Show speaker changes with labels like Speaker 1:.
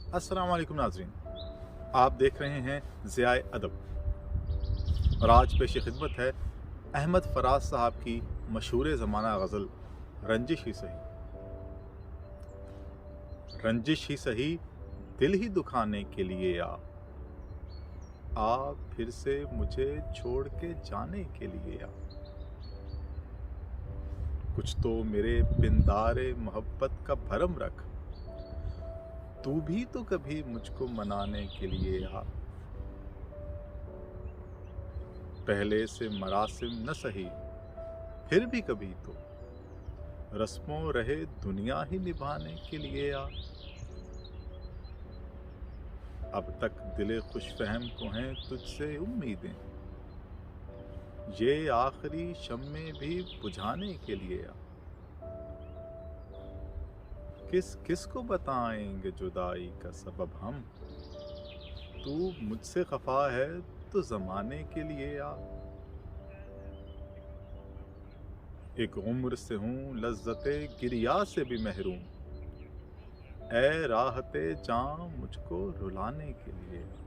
Speaker 1: अस्सलाम वालेकुम नाज़रीन, आप देख रहे हैं ज़ियाए अदब और आज पेश खिदमत है अहमद फराज साहब की मशहूर ज़माना गज़ल रंजिश ही सही। रंजिश ही सही दिल ही दुखाने के लिए आ फिर से मुझे छोड़ के जाने के लिए आ। कुछ तो मेरे पिंदारे मोहब्बत का भरम रख, तू भी तो कभी मुझको मनाने के लिए आ। पहले से मरासिम न सही फिर भी कभी तो रस्मों रहे दुनिया ही निभाने के लिए आ। अब तक दिले खुशफहम को हैं तुझसे उम्मीदें, ये आखिरी शम्मे भी बुझाने के लिए आ। किस किस को बताएंगे जुदाई का सबब हम, तू मुझसे खफा है तो जमाने के लिए आ। एक उम्र से हूँ लज्जते गिरिया से भी महरूम, ए राहते जां मुझको रुलाने के लिए आ।